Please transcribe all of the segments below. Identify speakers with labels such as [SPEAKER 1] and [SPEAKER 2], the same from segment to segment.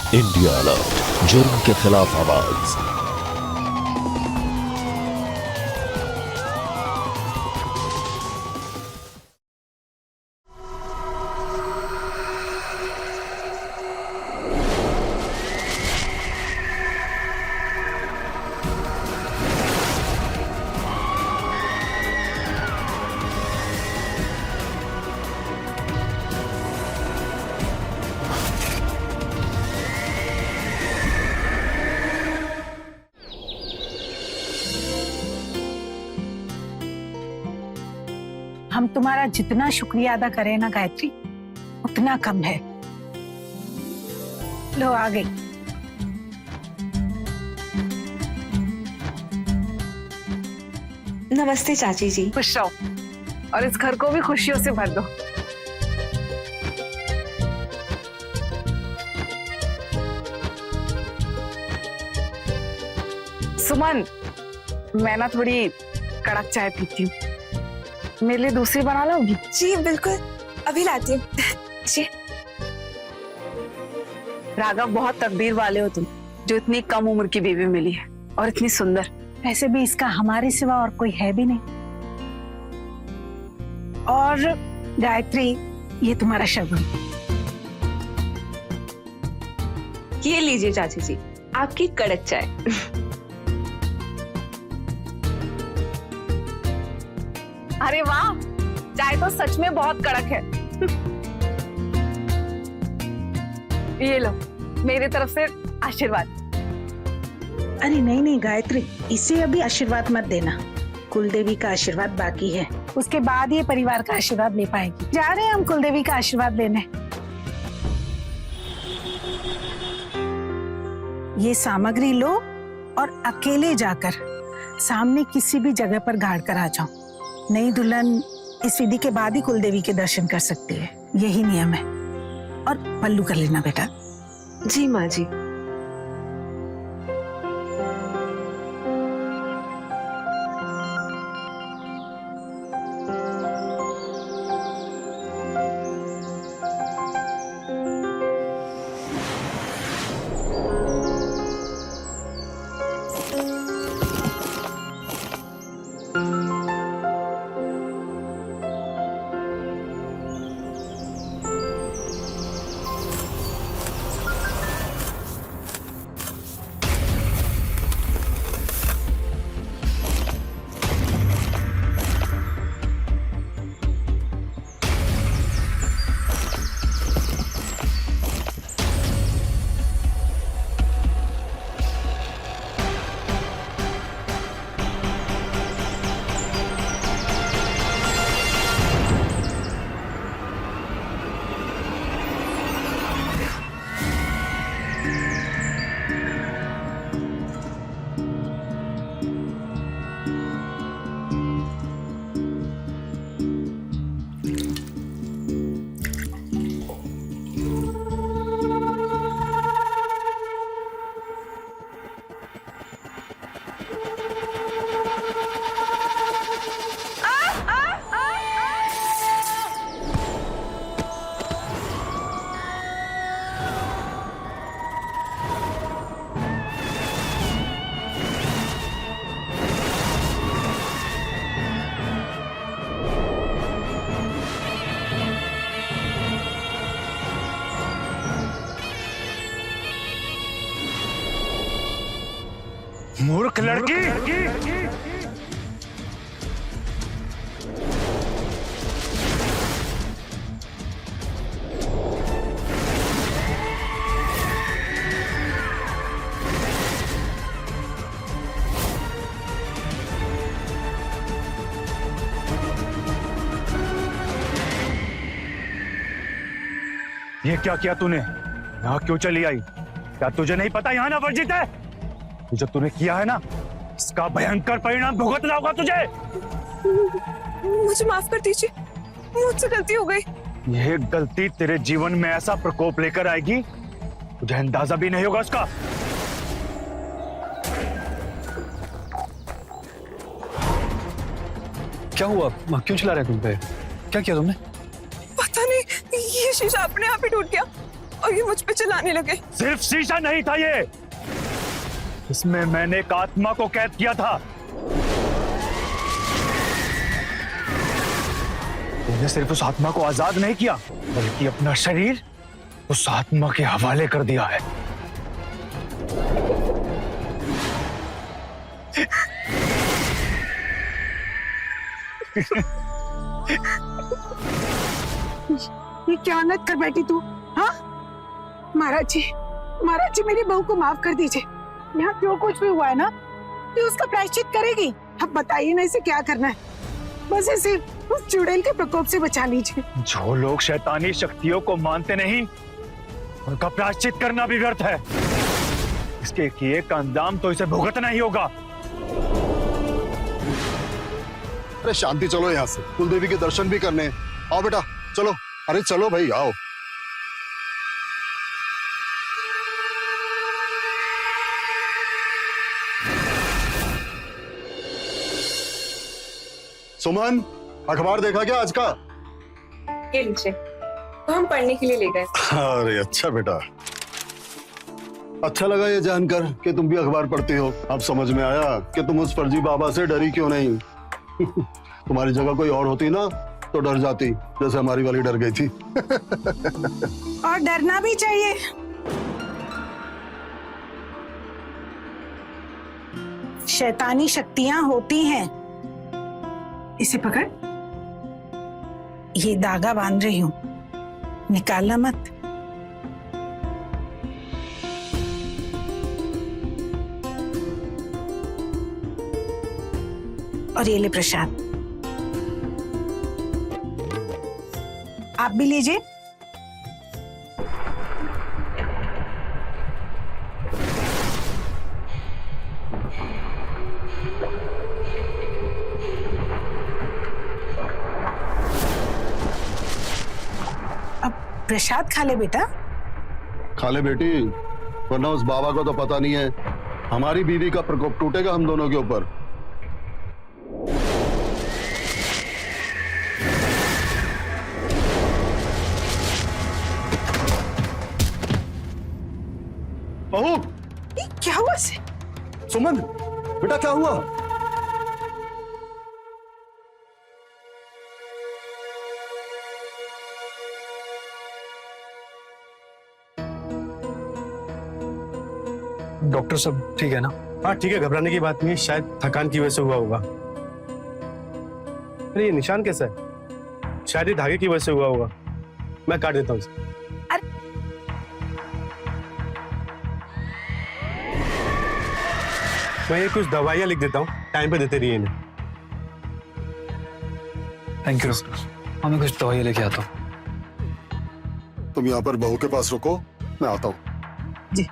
[SPEAKER 1] India alert, जुर्म के खिलाफ आवाज।
[SPEAKER 2] हम तुम्हारा जितना शुक्रिया अदा करें ना गायत्री, उतना कम है। लो आ गई।
[SPEAKER 3] नमस्ते चाची जी।
[SPEAKER 4] खुश रहो और इस घर को भी खुशियों से भर दो। सुमन, मैं ना थोड़ी कड़क चाय पीती हूँ, मेरे लिए दूसरी बना लोगी?
[SPEAKER 3] जी बिल्कुल, अभी लाती हूँ। जी।
[SPEAKER 4] राघव, बहुत तकदीर वाले हो तुम, जो इतनी कम उम्र की बीवी मिली है और इतनी सुंदर।
[SPEAKER 2] वैसे भी इसका हमारे सिवा और कोई है भी नहीं। और गायत्री, ये तुम्हारा शगुन।
[SPEAKER 3] ये लीजिए चाची जी, आपकी कड़क चाय।
[SPEAKER 4] अरे वाह, चाय तो सच में बहुत कड़क है। ये लो, मेरी तरफ से आशीर्वाद।
[SPEAKER 2] अरे नहीं नहीं गायत्री, इसे अभी आशीर्वाद मत देना। कुलदेवी का आशीर्वाद बाकी है, उसके बाद ये परिवार का आशीर्वाद ले पाएगी। जा रहे हैं हम कुलदेवी का आशीर्वाद लेने। ये सामग्री लो और अकेले जाकर सामने किसी भी जगह पर गाड़ कर आ जाओ। नई दुल्हन इस विधि के बाद ही कुलदेवी के दर्शन कर सकती है, यही नियम है। और पल्लू कर लेना बेटा।
[SPEAKER 3] जी माँ जी।
[SPEAKER 5] मूर्ख लड़की। ये क्या किया तूने? यहाँ क्यों चली आई? क्या तुझे नहीं पता यहाँ ना वर्जित है? जो तूने किया है ना, इसका भयंकर परिणाम भुगतना होगा तुझे।
[SPEAKER 3] मुझे माफ कर दीजिए, मुझसे गलती हो गई।
[SPEAKER 5] यह गलती तेरे जीवन में ऐसा प्रकोप लेकर आएगी, तुझे अंदाजा भी नहीं होगा उसका।
[SPEAKER 6] क्या हुआ? क्यों चिल्ला रहे तुम पे? क्या किया तुमने?
[SPEAKER 3] पता नहीं, ये शीशा अपने आप ही टूट गया और ये मुझ पे चिल्लाने लगे।
[SPEAKER 5] सिर्फ शीशा नहीं था ये, इसमें मैंने एक आत्मा को कैद किया था। तूने सिर्फ उस आत्मा को आजाद नहीं किया, बल्कि अपना शरीर उस आत्मा के हवाले कर दिया है।
[SPEAKER 2] ये क्या नत कर बैठी तू? हाँ महाराज जी मेरी बहू को माफ कर दीजिए। यहाँ जो कुछ भी हुआ है ना, ये उसका प्रायश्चित करेगी। अब बताइए ना इसे क्या करना है। बस इसे उस चुड़ैल के प्रकोप से बचा लीजिए।
[SPEAKER 5] जो लोग शैतानी शक्तियों को मानते नहीं, उनका प्रायश्चित करना भी व्यर्थ है। इसके किए का अंजाम तो इसे भुगतना ही होगा।
[SPEAKER 6] अरे शांति, चलो यहाँ से, कुलदेवी के दर्शन भी करने। आओ बेटा चलो। अरे चलो भाई आओ। सुमन, अखबार देखा क्या आज का?
[SPEAKER 3] ये लीजिए, तो हम पढ़ने के लिए ले गए।
[SPEAKER 6] अरे अच्छा बेटा, अच्छा लगा ये जानकर कि तुम भी अखबार पढ़ती हो। अब समझ में आया कि तुम उस फर्जी बाबा से डरी क्यों नहीं। तुम्हारी जगह कोई और होती ना तो डर जाती, जैसे हमारी वाली डर गई थी।
[SPEAKER 2] और डरना भी चाहिए। शैतानी शक्तियां होती हैं। इसे पकड़, ये धागा बांध रही हूं, निकालना मत। और ये ले प्रसाद, आप भी लीजिए। अब प्रसाद खा ले बेटा।
[SPEAKER 6] खा ले बेटी, वरना उस बाबा को तो पता नहीं है हमारी बीवी का प्रकोप टूटेगा हम दोनों के ऊपर। बहू,
[SPEAKER 2] क्या हुआ से?
[SPEAKER 6] सुमन बेटा क्या हुआ?
[SPEAKER 7] डॉक्टर सब ठीक है ना? हाँ ठीक है, घबराने की बात नहीं है, शायद थकान की वजह से हुआ होगा। अरे ये निशान कैसा है? शायद ये धागे की वजह से हुआ होगा। मैं काट देता हूँ इसे। मैं ये कुछ दवाइयाँ लिख देता हूँ, टाइम पे देते रहिए इन्हें।
[SPEAKER 8] थैंक यू डॉक्टर, मैं कुछ दवाइयाँ लेके आता हूँ।
[SPEAKER 6] तुम यहाँ पर बहू के पास रुको, मैं आता हूँ।
[SPEAKER 2] जी।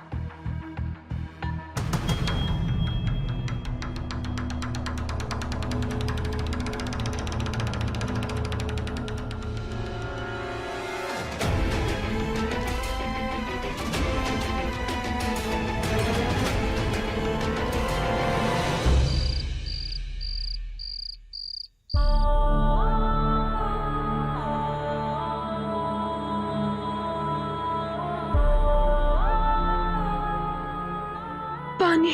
[SPEAKER 3] पानी।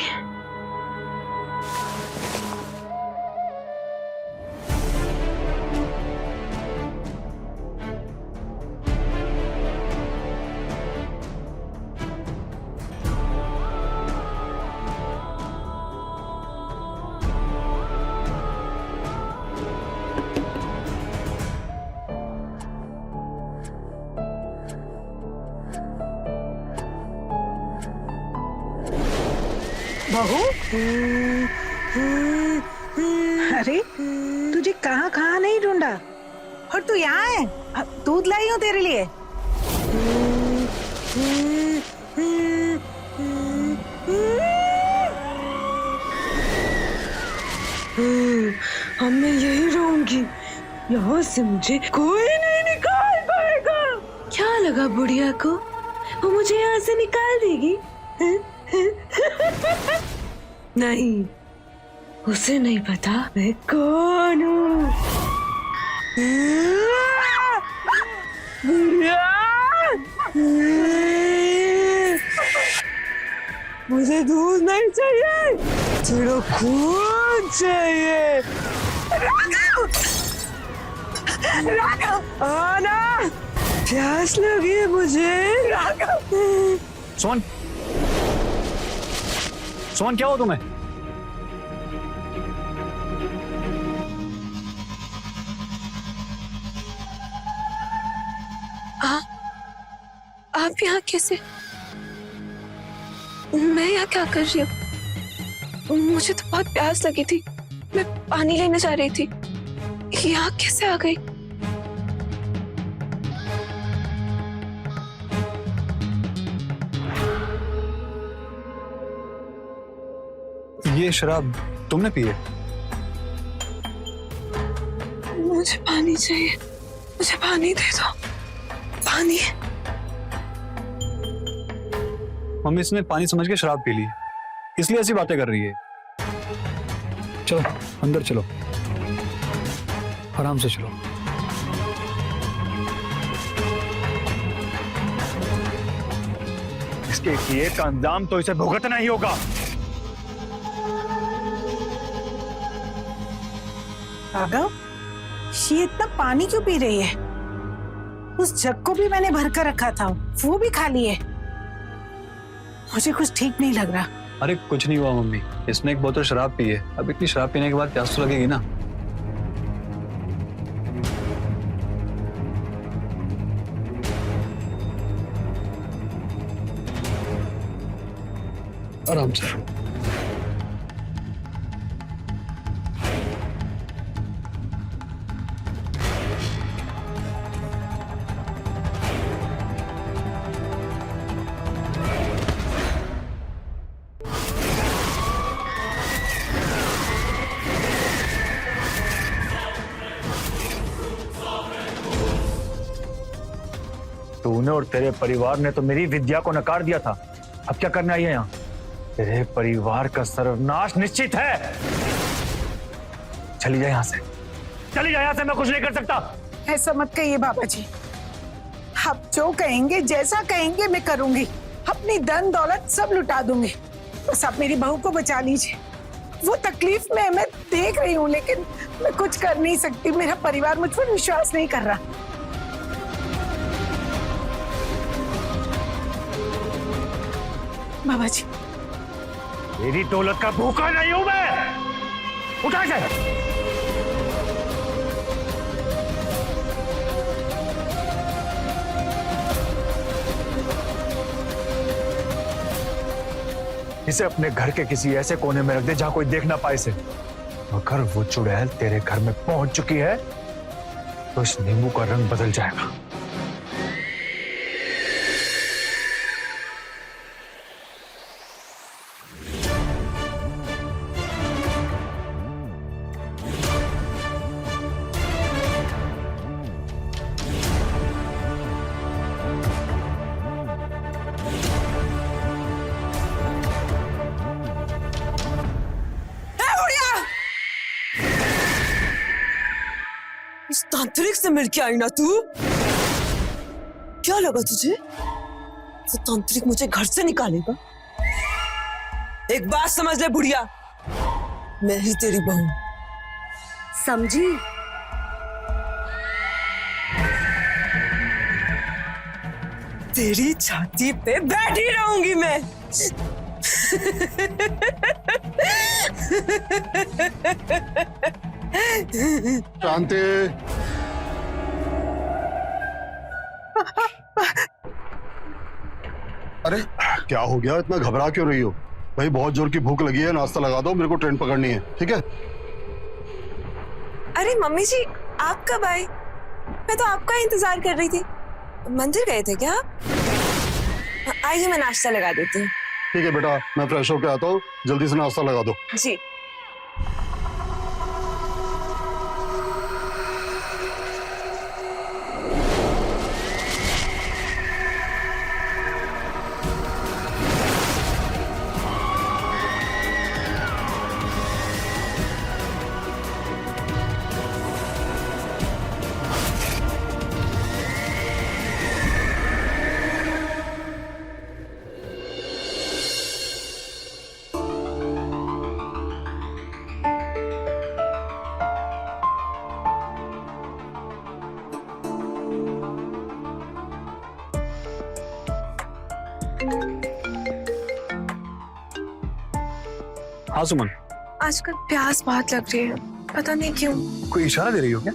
[SPEAKER 2] बहू, अरे तुझे कहाँ कहाँ नहीं ढूंढा, और तू यहाँ है। दूध लाई हूँ तेरे लिए।
[SPEAKER 3] अब मैं यही रहूंगी, यहाँ से मुझे कोई नहीं निकाल पाएगा। क्या लगा बुढ़िया को, वो मुझे यहाँ से निकाल देगी? नहीं, उसे नहीं पता मैं कौन हूँ। बुढ़िया, मुझे दूध नहीं चाहिए, तेरा खून चाहिए। आना, प्यास लगी है मुझे।
[SPEAKER 8] सोन, सोन क्या हो तुम्हें?
[SPEAKER 3] आप यहाँ कैसे? मैं यहाँ क्या कर रही हूँ? मुझे तो बहुत प्यास लगी थी, मैं पानी लेने जा रही थी। यहाँ कैसे आ गई?
[SPEAKER 8] ये शराब तुमने पी है?
[SPEAKER 3] मुझे पानी चाहिए, मुझे पानी दे दो, पानी।
[SPEAKER 8] मम्मी इसने पानी समझ के शराब पी ली, इसलिए ऐसी बातें कर रही है। चलो अंदर चलो, आराम से चलो।
[SPEAKER 5] इसके किए का अंजाम तो इसे भुगतना ही होगा।
[SPEAKER 2] राघव, ये इतना पानी क्यों पी रही है? उस जग को भी मैंने भर कर रखा था, वो भी खाली है। मुझे कुछ ठीक नहीं लग रहा।
[SPEAKER 8] अरे कुछ नहीं हुआ मम्मी, इसने एक बोतल शराब पी है। अब इतनी शराब पीने के बाद प्यास तो लगेगी ना। आराम से।
[SPEAKER 5] तूने और तेरे परिवार ने तो मेरी विद्या को नकार दिया था, अब क्या करने आई है यहाँ? तेरे परिवार का सर्वनाश निश्चित है। चली जा यहाँ से, चली जा यहाँ से, मैं कुछ नहीं कर सकता।
[SPEAKER 2] ऐसा मत कहिए बाबा जी, आप जो कहेंगे, जैसा कहेंगे मैं करूंगी। अपनी धन दौलत सब लुटा दूंगी, बस आप मेरी बहू को बचा लीजिए। वो तकलीफ में मैं देख रही हूँ, लेकिन मैं कुछ कर नहीं सकती। मेरा परिवार मुझ पर विश्वास नहीं कर रहा। बाबा जी,
[SPEAKER 5] मेरी दौलत का भूखा नहीं हूं मैं। उठा जाए। इसे अपने घर के किसी ऐसे कोने में रख दे जहां कोई देख ना पाए इसे। अगर वो चुड़ैल तेरे घर में पहुंच चुकी है तो इस नींबू का रंग बदल जाएगा।
[SPEAKER 3] इस तांत्रिक से मिल के आई ना तू? क्या लगा तुझे वो तांत्रिक मुझे घर से निकालेगा? एक बात समझ ले बुढ़िया, मैं ही तेरी बहू, समझी? तेरी छाती पे बैठी रहूंगी मैं।
[SPEAKER 6] शांति। अरे क्या हो गया, इतना घबरा क्यों रही हो? भाई बहुत जोर की भूख लगी है, नाश्ता लगा दो, मेरे को ट्रेन पकड़नी है, ठीक है?
[SPEAKER 3] अरे मम्मी जी, आप कब आए? मैं तो आपका इंतजार कर रही थी। मंदिर गए थे क्या आप? आइए मैं नाश्ता लगा देती हूँ।
[SPEAKER 6] ठीक है बेटा, मैं फ्रेश होके आता हूँ, जल्दी से नाश्ता लगा दो।
[SPEAKER 3] जी।
[SPEAKER 8] हाँ सुमन,
[SPEAKER 9] आजकल प्यास बहुत लग रही है, पता नहीं क्यों।
[SPEAKER 8] कोई इशारा दे रही हो क्या?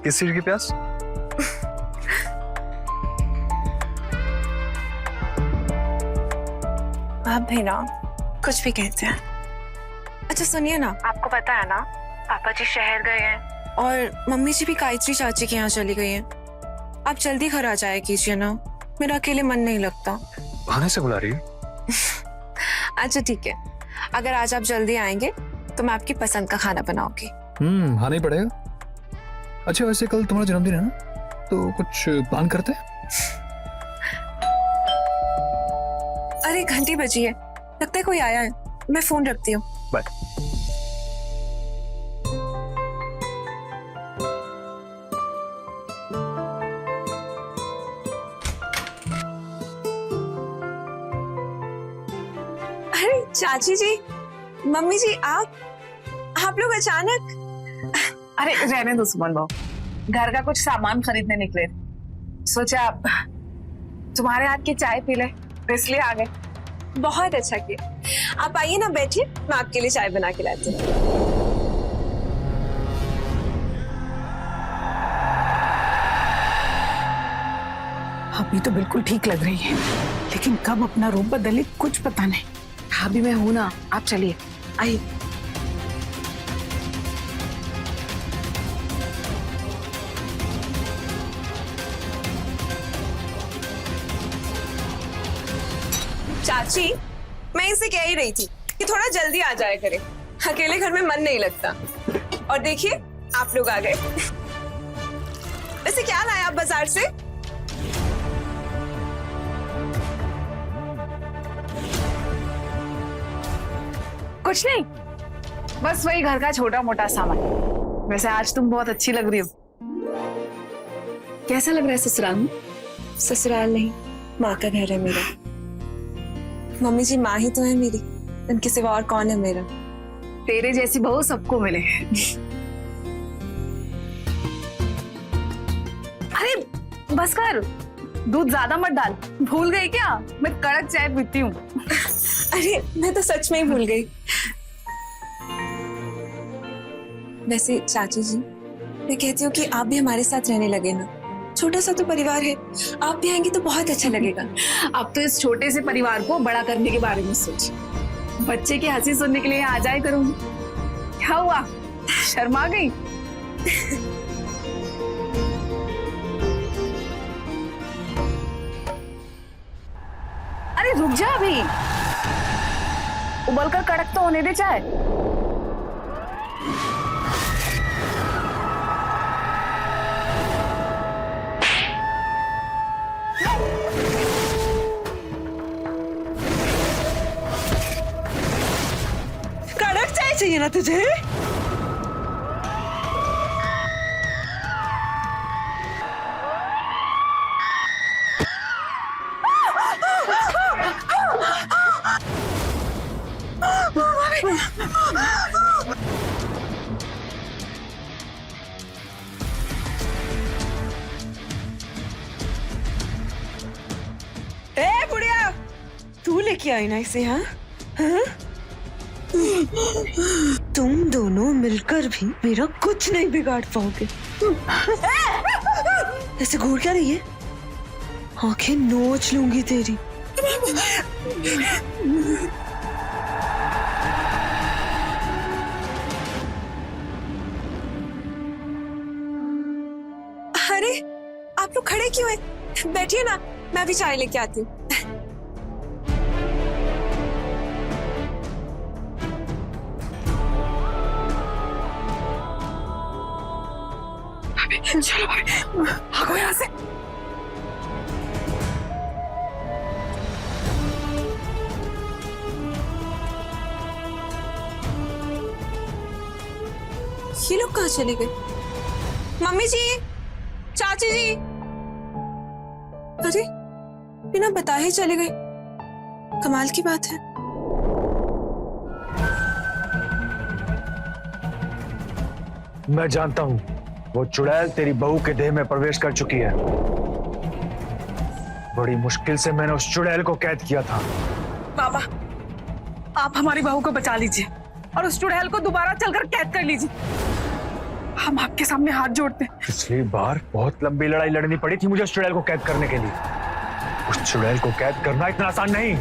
[SPEAKER 8] किस चीज की प्यास?
[SPEAKER 9] आप भी ना कुछ भी कहते हैं। अच्छा सुनिए ना, आपको पता है ना पापा जी शहर गए हैं और मम्मी जी भी गायत्री चाची के यहाँ चली गई हैं। आप जल्दी घर आ जाया कीजिए ना, मेरा अकेले मन नहीं लगता।
[SPEAKER 8] बहाने से बुला रही है?
[SPEAKER 9] अच्छा ठीक है, अगर आज आप जल्दी आएंगे तो मैं आपकी पसंद का खाना बनाऊंगी।
[SPEAKER 8] आना ही पड़ेगा। अच्छा वैसे कल तुम्हारा जन्मदिन है ना, तो कुछ प्लान करते हैं?
[SPEAKER 9] अरे घंटी बजी है, लगता है कोई आया है, मैं फोन रखती हूँ।
[SPEAKER 8] बाय।
[SPEAKER 9] अरे चाची जी, मम्मी जी, आप लोग अचानक।
[SPEAKER 4] अरे रहने दो सुमन बहू, घर का कुछ सामान खरीदने निकले थे, सोचा आप तुम्हारे हाथ की चाय पी ले, तो इसलिए आ गए।
[SPEAKER 9] बहुत अच्छा किया। आप आइए ना, बैठिए, मैं आपके लिए चाय बना के लाती हूँ।
[SPEAKER 2] अभी तो बिल्कुल ठीक लग रही है, लेकिन कब अपना रूप बदले कुछ पता नहीं।
[SPEAKER 4] भाभी मैं हूं ना, आप चलिए, आइए।
[SPEAKER 9] चाची, मैं इसे कह ही रही थी कि थोड़ा जल्दी आ जाया करे, अकेले घर में मन नहीं लगता। और देखिए आप लोग आ गए। वैसे क्या लाए आप बाजार से?
[SPEAKER 4] कुछ नहीं, बस वही घर का छोटा मोटा सामान। वैसे आज तुम बहुत अच्छी लग रही हो। कैसा लग रहा है ससुराल में?
[SPEAKER 9] ससुराल नहीं, माँ का घर है मेरा। मम्मी जी माँ ही तो है मेरी, उनके सिवा और कौन है मेरा।
[SPEAKER 4] तेरे जैसी बहू सबको मिले। अरे बस कर, दूध ज्यादा मत डाल। भूल गई क्या? मैं कड़क चाय पीती हूँ।
[SPEAKER 9] अरे मैं तो सच में ही भूल गई। वैसे चाची जी, मैं कहती हूँ कि आप भी हमारे साथ रहने लगे ना, छोटा सा तो परिवार है, आप भी आएंगे तो बहुत अच्छा लगेगा।
[SPEAKER 4] अब तो इस छोटे से परिवार को बड़ा करने के बारे में सोच। बच्चे की हंसी सुनने के लिए आ जाए करूंगी। क्या हुआ, शर्मा गई? अरे रुक जा, अभी उबल कर कड़क तो होने दे चाय।
[SPEAKER 3] कड़क चाय चाहिए ना तुझे? ए बुढ़िया, तू लेके आई ना इसे? हाँ हाँ? तुम दोनों मिलकर भी मेरा कुछ नहीं बिगाड़ पाओगे। ऐसे घूर क्या रही है? आंखें नोच लूंगी तेरी। अरे आप लोग खड़े क्यों हैं? बैठिए ना, मैं भी चाय लेके आती हूँ।
[SPEAKER 4] चलो भागो यहाँ से।
[SPEAKER 9] ये लोग कहाँ चले गए? मम्मी जी, चाची जी, अरे बिना बताए ही चले गए। कमाल की बात है।
[SPEAKER 5] मैं जानता हूं वो चुड़ैल तेरी बहू के देह में प्रवेश कर चुकी है। बड़ी मुश्किल से मैंने उस चुड़ैल को कैद किया था।
[SPEAKER 4] बाबा, आप हमारी बहू को बचा लीजिए और उस चुड़ैल को दोबारा चलकर कैद कर लीजिए। हम आपके सामने हाथ जोड़ते हैं।
[SPEAKER 5] पिछली बार बहुत लंबी लड़ाई लड़नी पड़ी थी मुझे उस चुड़ैल को कैद करने के लिए। उस चुड़ैल को कैद करना इतना आसान नहीं।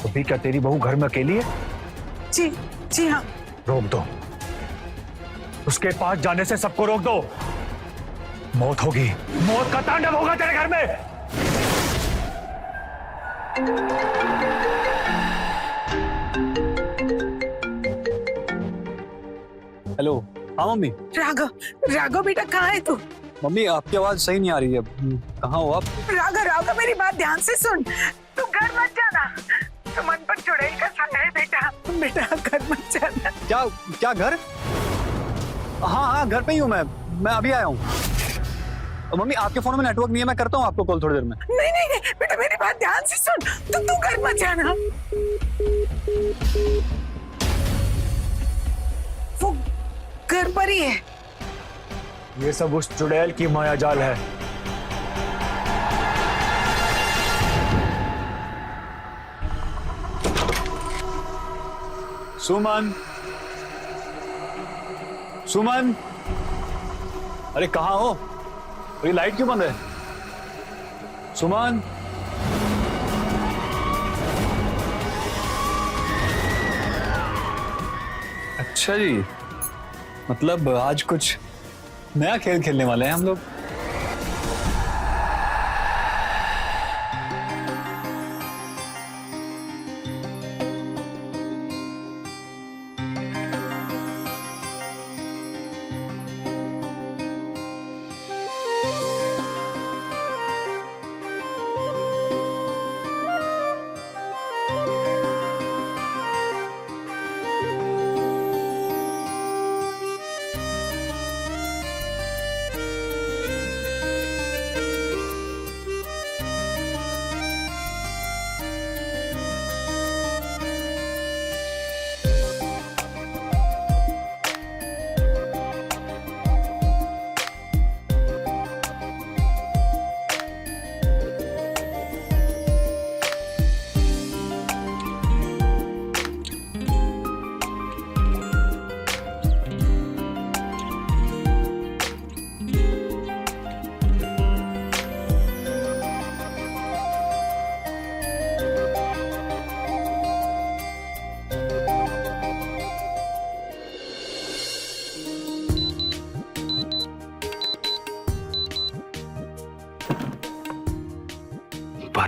[SPEAKER 5] अभी क्या तेरी बहू घर में अकेली है?
[SPEAKER 2] जी जी हाँ।
[SPEAKER 5] रोक दो, उसके पास जाने से सबको रोक दो। मौत होगी, मौत का तांडव होगा तेरे घर में।
[SPEAKER 8] हेलो। हाँ मम्मी।
[SPEAKER 2] राघव, राघव बेटा कहाँ है तू?
[SPEAKER 8] मम्मी आपकी आवाज सही नहीं आ रही है, कहाँ हो आप?
[SPEAKER 2] राघव, राघव मेरी बात ध्यान से सुन। तू घर मत जाना, तो मन पर चुड़ैल का साया है बेटा। बेटा घर मत जाना।
[SPEAKER 8] क्या क्या घर? हाँ घर पे ही हूँ मैं अभी आया हूँ। मम्मी आपके फोन में नेटवर्क नहीं है, मैं करता हूँ आपको कॉल थोड़ी देर में।
[SPEAKER 2] नहीं नहीं नहीं बेटा, मेरी बात ध्यान से सुन। तू घर मत जाना। वो घर पर ही है।
[SPEAKER 5] ये सब उस चुड़ैल की माया जाल है।
[SPEAKER 8] सुमन, सुमन, अरे कहाँ हो? अरे लाइट क्यों बंद है? सुमन, अच्छा जी, मतलब आज कुछ नया खेल खेलने वाले हैं हम लोग।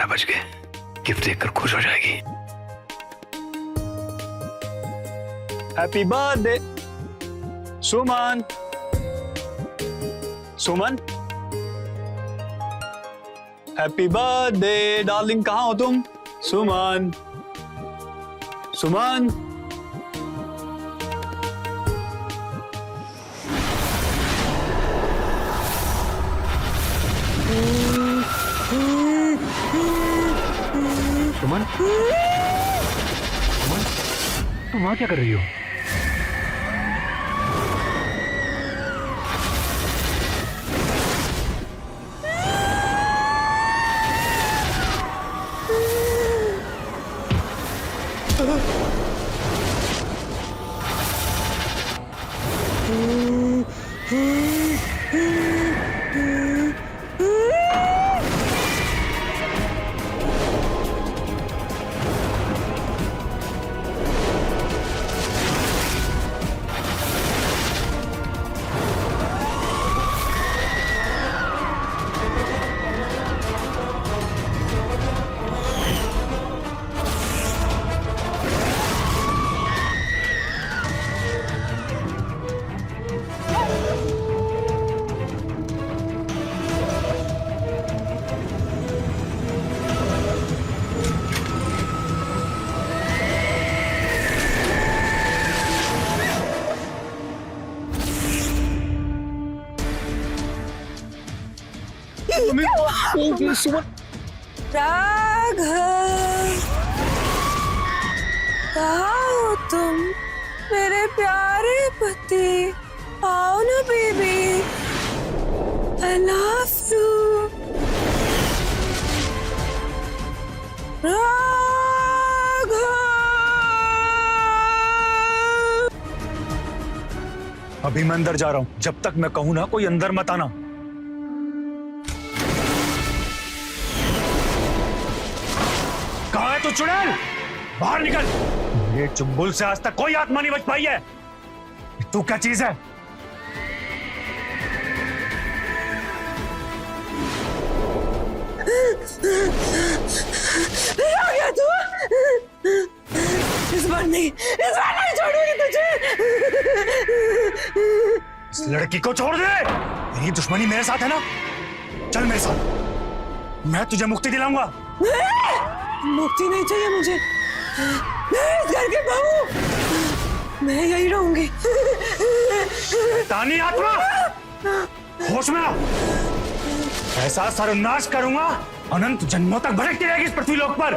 [SPEAKER 1] बज गए, गिफ्ट देखकर खुश हो जाएगी।
[SPEAKER 8] हैप्पी बर्थडे सुमन। सुमन, हैप्पी बर्थडे डार्लिंग, कहाँ हो तुम? सुमन, सुमन,
[SPEAKER 5] सुमन, सुमन, तुम वहां क्या कर रही हो?
[SPEAKER 9] राघव, कहाँ हो तुम मेरे प्यारे पति? आओ ना बेबी, आई लव यू।
[SPEAKER 5] अभी मैं अंदर जा रहा हूं, जब तक मैं कहूं ना कोई अंदर मत आना। कहाँ है तू चुड़ैल? बाहर निकल। मेरे चुंबुल से आज तक कोई आत्मा नहीं बच पाई है। तू क्या चीज है?
[SPEAKER 3] आ गया तू? इस बार नहीं छोड़ूंगी तुझे।
[SPEAKER 5] इस लड़की को छोड़ दे। मेरी दुश्मनी मेरे साथ है ना, चल मेरे साथ, मैं तुझे मुक्ति दिलाऊंगा।
[SPEAKER 3] मुक्ति नहीं चाहिए मुझे, मैं इस घर की बहू, मैं यही रहूंगी।
[SPEAKER 5] तानी आत्मा, होश में आ। ऐसा सर्वनाश करूंगा, अनंत जन्मों तक भटकती रहेगी इस पृथ्वी लोक पर।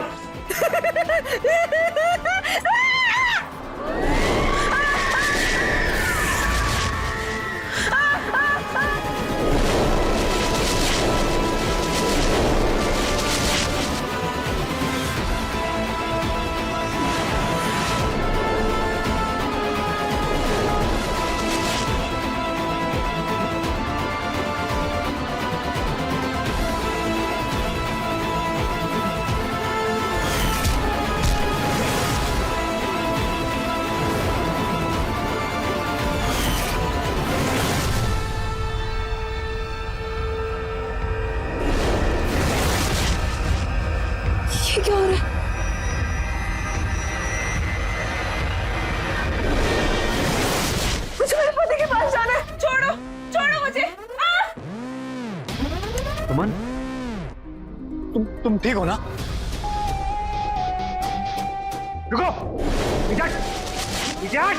[SPEAKER 3] ये क्या हो रहा है? मुझे मेरे पति के पास जाना है। छोड़ो, छोड़ो मुझे।
[SPEAKER 8] सुमन, तुम ठीक हो ना?
[SPEAKER 5] रुको, इजाज़।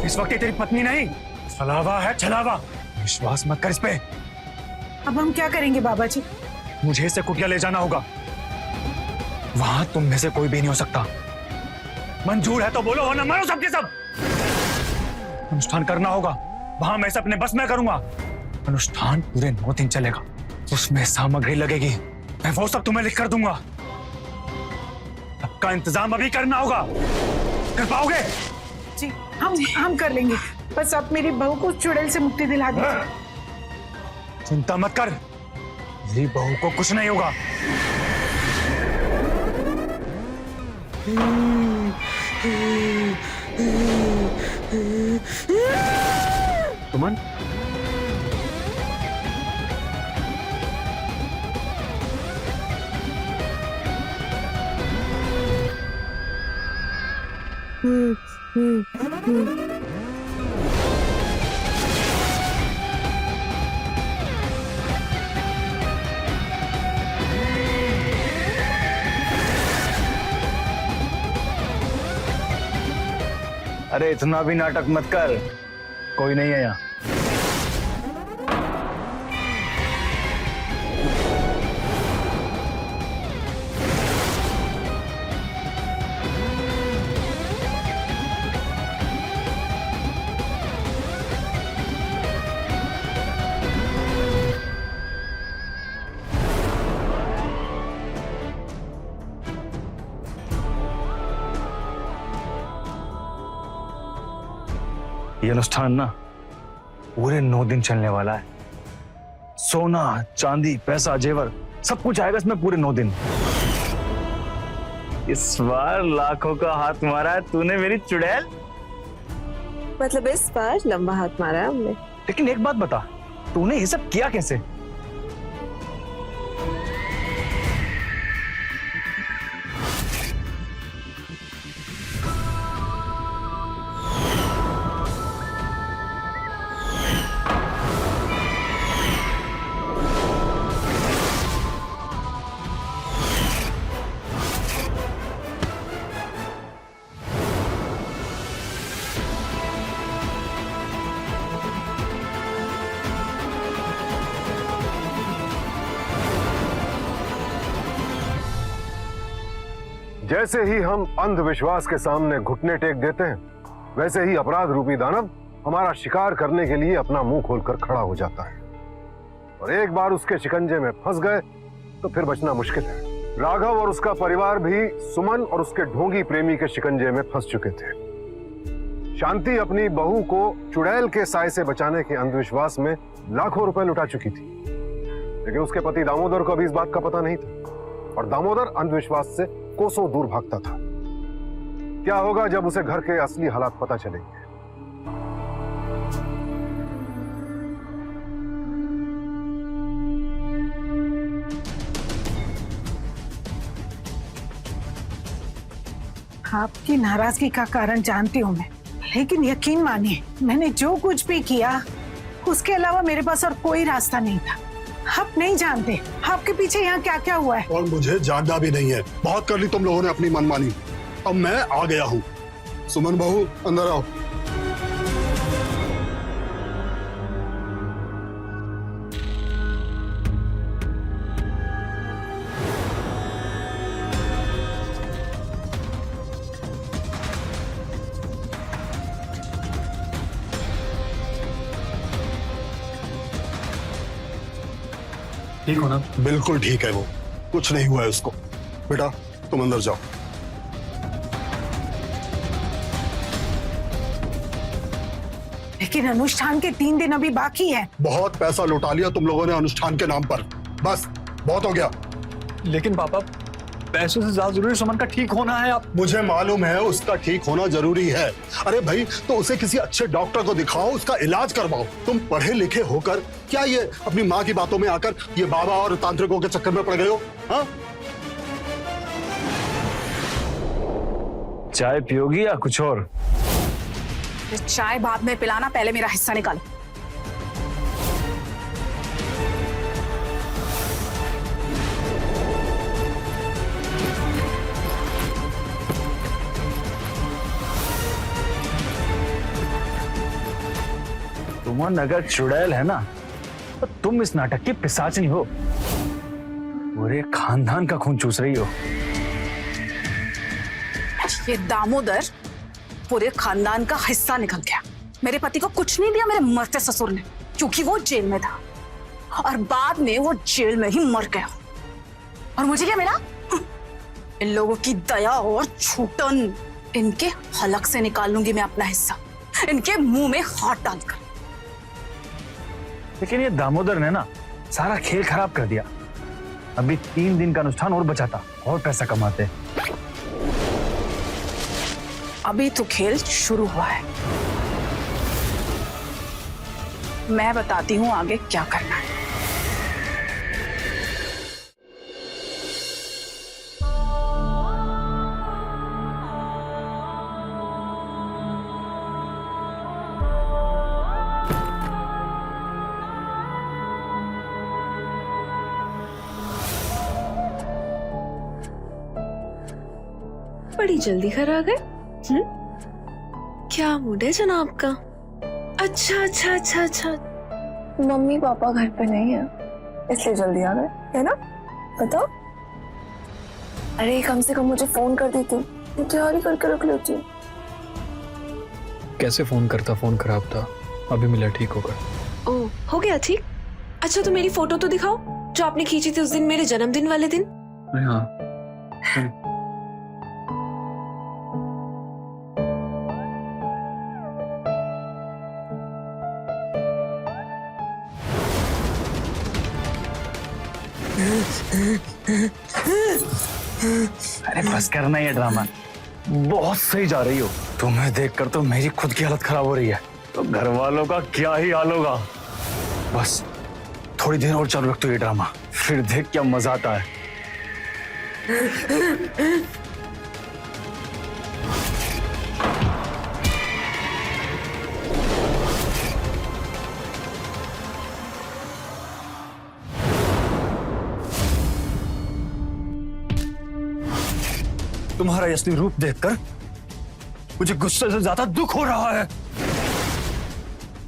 [SPEAKER 5] इस वक्त ये तेरी पत्नी नहीं, छलावा है, छलावा। विश्वास मत कर इस पे।
[SPEAKER 2] अब हम क्या करेंगे बाबा जी?
[SPEAKER 5] मुझे इसे कुटिया ले जाना होगा, वहां तुम में से कोई भी नहीं हो सकता। मंजूर है तो बोलो, वरना मरो सबके सब। अनुष्ठान करना होगा, वहां मैं इसे अपने बस में करूंगा। अनुष्ठान पूरे 9 दिन चलेगा, उसमें सामग्री लगेगी, मैं वो सब तुम्हें लिख कर दूंगा। सबका इंतजाम अभी करना होगा, कर पाओगे?
[SPEAKER 2] जी हम कर लेंगे, बस आप मेरी बहू को चुड़ैल से मुक्ति दिला दीजिए।
[SPEAKER 5] चिंता मत कर, मेरी बहू को कुछ नहीं होगा।
[SPEAKER 8] सुमन,
[SPEAKER 5] अरे इतना भी नाटक मत कर, कोई नहीं है यहाँ। ये अनुष्ठान ना पूरे 9 दिन चलने वाला है। सोना, चांदी, पैसा, जेवर सब कुछ आएगा इसमें पूरे 9 दिन। इस बार लाखों का हाथ मारा है तूने मेरी चुड़ैल।
[SPEAKER 3] मतलब इस बार लंबा हाथ मारा है हमने।
[SPEAKER 5] लेकिन एक बात बता, तूने ये सब किया कैसे?
[SPEAKER 10] जैसे ही हम अंधविश्वास के सामने घुटने टेक देते हैं, वैसे ही अपराध रूपी दानव हमारा शिकार करने के लिए अपना मुंह खोलकर खड़ा हो जाता है। और एक बार उसके शिकंजे में फंस गए तो फिर बचना मुश्किल है। राघव और उसका परिवार भी सुमन और उसके ढोंगी प्रेमी के शिकंजे में फंस चुके थे। शांति अपनी बहू को चुड़ैल के साए से बचाने के अंधविश्वास में लाखों रुपए लुटा चुकी थी, लेकिन उसके पति दामोदर को अभी इस बात का पता नहीं था और दामोदर अंधविश्वास से कोसों दूर भागता था। क्या होगा जब उसे घर के असली हालात पता चलेंगे?
[SPEAKER 2] आपकी नाराजगी का कारण जानती हूँ मैं, लेकिन यकीन मानिए मैंने जो कुछ भी किया उसके अलावा मेरे पास और कोई रास्ता नहीं था। आप नहीं जानते आपके पीछे यहाँ क्या क्या हुआ है।
[SPEAKER 6] और मुझे जानना भी नहीं है। बहुत कर ली तुम लोगों ने अपनी मनमानी। अब मैं आ गया हूँ। सुमन बहू अंदर आओ।
[SPEAKER 8] ठीक हो ना?
[SPEAKER 6] बिल्कुल ठीक है, वो कुछ नहीं हुआ है उसको। बेटा तुम अंदर जाओ।
[SPEAKER 2] लेकिन अनुष्ठान के 3 दिन अभी बाकी है।
[SPEAKER 6] बहुत पैसा लुटा लिया तुम लोगों ने अनुष्ठान के नाम पर, बस बहुत हो गया।
[SPEAKER 8] लेकिन पापा, पैसों से ज्यादा जरूरी सुमन का ठीक होना है। आप
[SPEAKER 6] मुझे मालूम है उसका ठीक होना जरूरी है। अरे भाई तो उसे किसी अच्छे डॉक्टर को दिखाओ, उसका इलाज करवाओ। तुम पढ़े लिखे होकर क्या ये अपनी माँ की बातों में आकर ये बाबा और तांत्रिकों के चक्कर में पड़ गए हो? हाँ,
[SPEAKER 5] चाय पियोगी या कुछ और?
[SPEAKER 4] चाय बाद में पिलाना, पहले मेरा हिस्सा निकालो।
[SPEAKER 5] सुमन अगर चुड़ैल है ना तो तुम इस नाटक की पिशाचनी हो। पूरे खानदान का खून चूस रही हो।
[SPEAKER 4] ये दामोदर पूरे खानदान का हिस्सा निकल गया। मेरे पति को कुछ नहीं दिया मेरे मरते ससुर ने, क्योंकि वो जेल में था और बाद में वो जेल में ही मर गया। और मुझे क्या मिला? इन लोगों की दया और छूटन। इनके हलक से निकाल लूंगी मैं अपना हिस्सा, इनके मुंह में हाथ डालकर।
[SPEAKER 5] लेकिन ये दामोदर ने ना सारा खेल खराब कर दिया। अभी 3 दिन का अनुष्ठान और बचा था और पैसा कमाते।
[SPEAKER 4] अभी तो खेल शुरू हुआ है। मैं बताती हूँ आगे क्या करना है।
[SPEAKER 9] बड़ी जल्दी घर आ गए। क्या मूड है जनाब का? अच्छा अच्छा अच्छा अच्छा, मम्मी पापा घर पे नहीं है इसलिए जल्दी आ गए, है ना? बताओ। अरे कम से कम मुझे फोन कर देती, मैं तैयारी करके रख लेती।
[SPEAKER 7] कैसे फोन करता? फोन खराब था, अभी मिला ठीक होकर।
[SPEAKER 9] ओ, हो गया ठीक? अच्छा तो मेरी फोटो तो दिखाओ जो आपने खींची थी उस दिन, मेरे जन्मदिन वाले दिन।
[SPEAKER 7] हाँ
[SPEAKER 5] अरे बस करना ये ड्रामा, बहुत सही जा रही हो। तुम्हें देखकर तो मेरी खुद की हालत खराब हो रही है, तो घर वालों का क्या ही हाल होगा। बस थोड़ी देर और चालू रख दो ये ड्रामा, फिर देख क्या मजा आता है। तुम्हारा असली रूप देखकर मुझे गुस्से से ज्यादा दुख हो रहा है।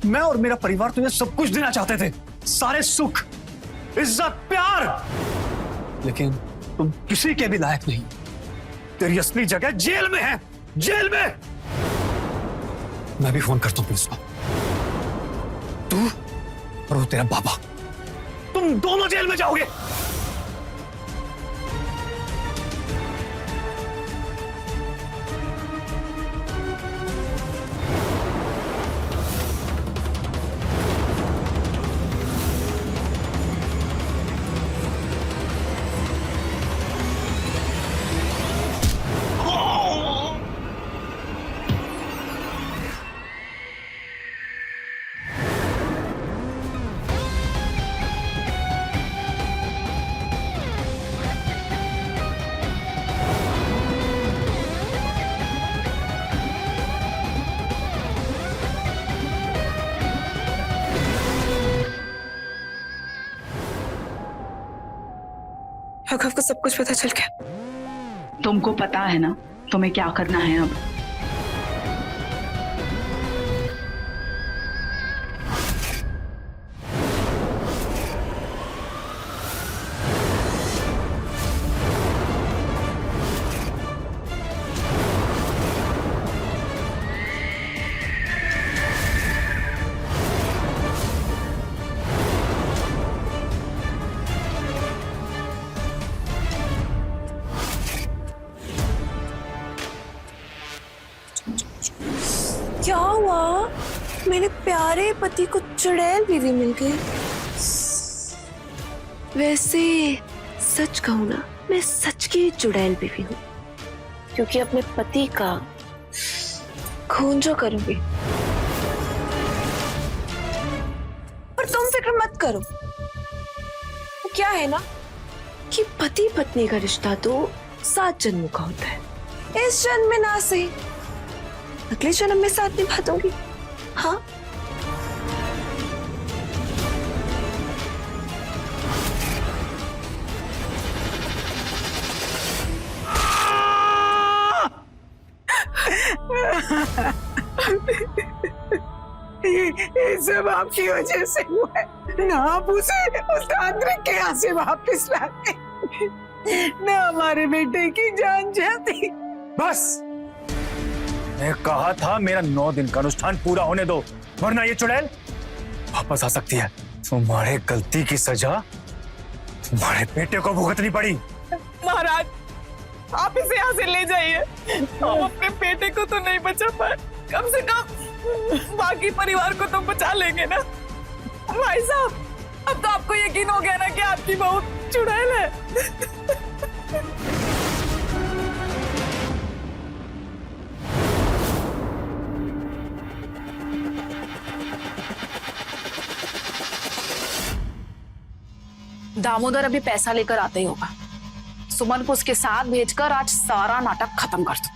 [SPEAKER 5] मैं और मेरा परिवार तुझे सब कुछ देना चाहते थे, सारे सुख, इज्जत, प्यार, लेकिन तुम किसी के भी लायक नहीं। तेरी असली जगह जेल में है, जेल में। मैं भी फोन करता हूँ पुलिस को। तू और वो तेरा बाबा, तुम दोनों जेल में जाओगे।
[SPEAKER 9] राघव को सब कुछ पता चल गया।
[SPEAKER 11] तुमको पता है ना तुम्हें क्या करना है अब?
[SPEAKER 9] क्या हुआ? मेरे प्यारे पति को चुड़ैल बीवी मिल गई। वैसे सच कहूं ना, मैं सच की चुड़ैल बीवी हूँ, क्योंकि अपने पति का खून जो करूंगी। पर तुम फिक्र मत करो, वो क्या है ना कि पति पत्नी का रिश्ता तो 7 जन्मों का होता है। इस जन्म में ना सही, अगले जन्म में साथ निभा दूंगी। हाँ,
[SPEAKER 2] ये सब आपकी वजह से हुआ है ना। आप उसे उस तांत्रिक के यहाँ से वापस लाते ना, हमारे बेटे की जान जाती।
[SPEAKER 5] बस मैं कहा था मेरा 9 दिन का अनुष्ठान पूरा होने दो, वरना ये चुड़ैल वापस आ सकती है। तुम्हारे गलती की सजा तुम्हारे बेटे को भुगतनी पड़ी।
[SPEAKER 3] महाराज, आप इसे यहाँ से ले जाइए। हम अपने बेटे को तो नहीं बचा पाए, कम से कम बाकी परिवार को तो बचा लेंगे ना। भाई साहब, अब तो आपको यकीन हो गया ना कि आपकी बहू चुड़ैल है।
[SPEAKER 4] दामोदर अभी पैसा लेकर आते ही होगा। सुमन को उसके साथ भेजकर आज सारा नाटक खत्म कर दो,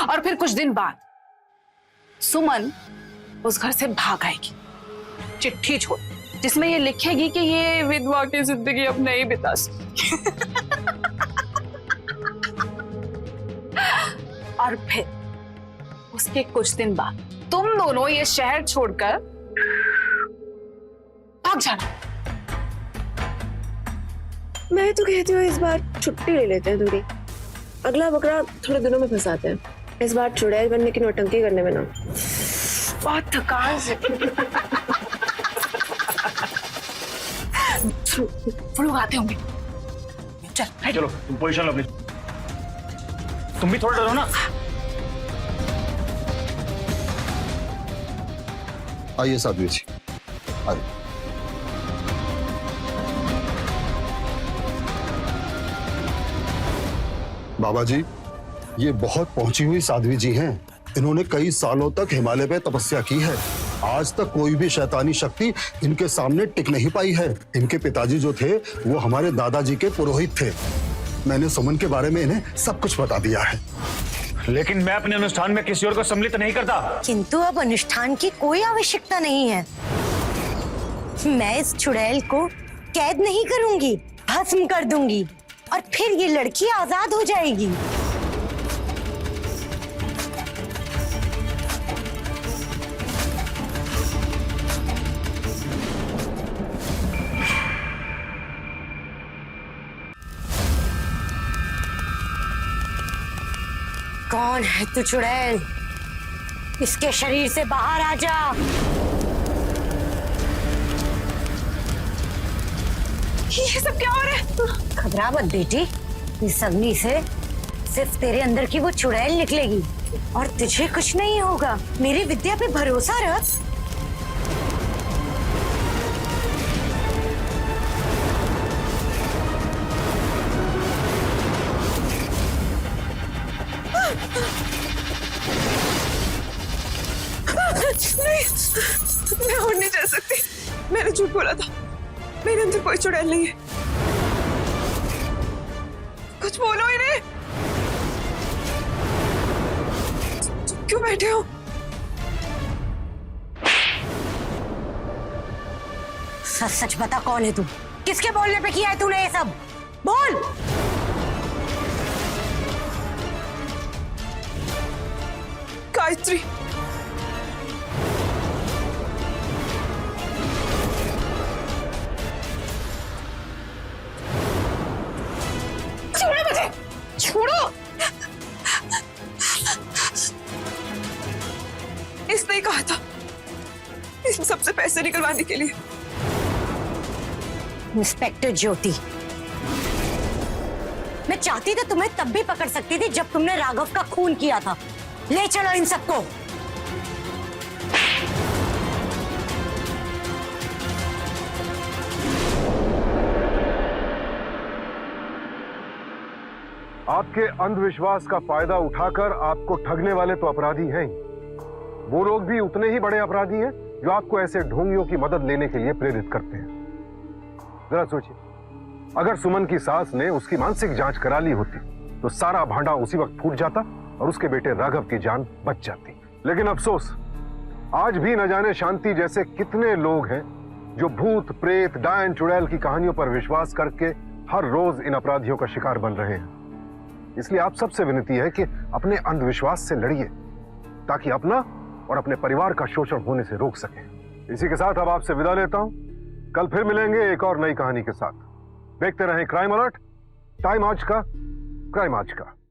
[SPEAKER 4] और फिर कुछ दिन बाद सुमन उस घर से भाग आएगी, चिट्ठी छोड़, जिसमें ये लिखेगी कि ये विधवा की जिंदगी अब नहीं बिता सकती। और फिर उसके कुछ दिन बाद तुम दोनों ये शहर छोड़कर भाग जाना।
[SPEAKER 9] मैं तो कहती हूँ इस बार छुट्टी ले लेते हैं थोड़ी, अगला बकरा थोड़े दिनों में फंसाते हैं। इस बार चुड़ैल बनने की नौटंकी करने में ना बहुत थकान से।
[SPEAKER 4] वो लोग आते होंगे, चल
[SPEAKER 5] चलो तुम पोजीशन लो अपनी। तुम भी थोड़ा डरो ना।
[SPEAKER 6] आइए साध्वी जी, आइए। बाबा जी, ये बहुत पहुंची हुई साध्वी जी हैं। इन्होंने कई सालों तक हिमालय पे तपस्या की है। आज तक कोई भी शैतानी शक्ति इनके सामने टिक नहीं पाई है। इनके पिताजी जो थे वो हमारे दादाजी के पुरोहित थे। मैंने सुमन के बारे में इन्हें सब कुछ बता दिया है।
[SPEAKER 5] लेकिन मैं अपने अनुष्ठान में किसी और को सम्मिलित नहीं करता।
[SPEAKER 12] किंतु अब अनुष्ठान की कोई आवश्यकता नहीं है। मैं इस चुड़ैल को कैद नहीं करूंगी, भस्म कर दूंगी, और फिर ये लड़की आजाद हो जाएगी। कौन है तू चुड़ैल? इसके शरीर से बाहर आ जा।
[SPEAKER 9] ये सब क्या हो रहा है?
[SPEAKER 12] घबरा मत बेटी, इस अग्नि से सिर्फ तेरे अंदर की वो चुड़ैल निकलेगी और तुझे कुछ नहीं होगा। मेरी विद्या पे भरोसा रख।
[SPEAKER 9] नहीं, मैं और नहीं जा सकती। मैंने झूठ बोला था, मेरे अंदर कोई चुड़ैल नहीं है। कुछ बोलो इन्हें। क्यों बैठे हो?
[SPEAKER 12] सच सच बता, कौन है तू? किसके बोलने पे किया है तूने ये सब? बोल।
[SPEAKER 3] गायत्री।
[SPEAKER 4] छोड़ो मुझे, छोड़ो।
[SPEAKER 3] इसने ही कहा था इन सबसे पैसे निकलवाने के लिए।
[SPEAKER 12] इंस्पेक्टर ज्योति, मैं चाहती तो तुम्हें तब भी पकड़ सकती थी जब तुमने राघव का खून किया था। ले चलो इन सबको।
[SPEAKER 10] आपके अंधविश्वास का फायदा उठाकर आपको ठगने वाले तो अपराधी हैं ही, वो लोग भी उतने ही बड़े अपराधी हैं जो आपको ऐसे ढोंगियों की मदद लेने के लिए प्रेरित करते हैं। जरा सोचिए, अगर सुमन की सास ने उसकी मानसिक जांच करा ली होती तो सारा भांडा उसी वक्त फूट जाता और उसके बेटे राघव की जान बच जाती। लेकिन अफसोस, आज भी न जाने शांति जैसे कितने लोग हैं जो भूत प्रेत डायन चुड़ैल की कहानियों पर विश्वास करके हर रोज इन अपराधियों का शिकार बन रहे हैं। इसलिए आप सबसे विनती है कि अपने अंधविश्वास से लड़िए ताकि अपना और अपने परिवार का शोषण होने से रोक सके। इसी के साथ अब आपसे विदा लेता हूं। कल फिर मिलेंगे एक और नई कहानी के साथ। देखते रहें क्राइम अलर्ट, टाइम आज का, क्राइम आज का।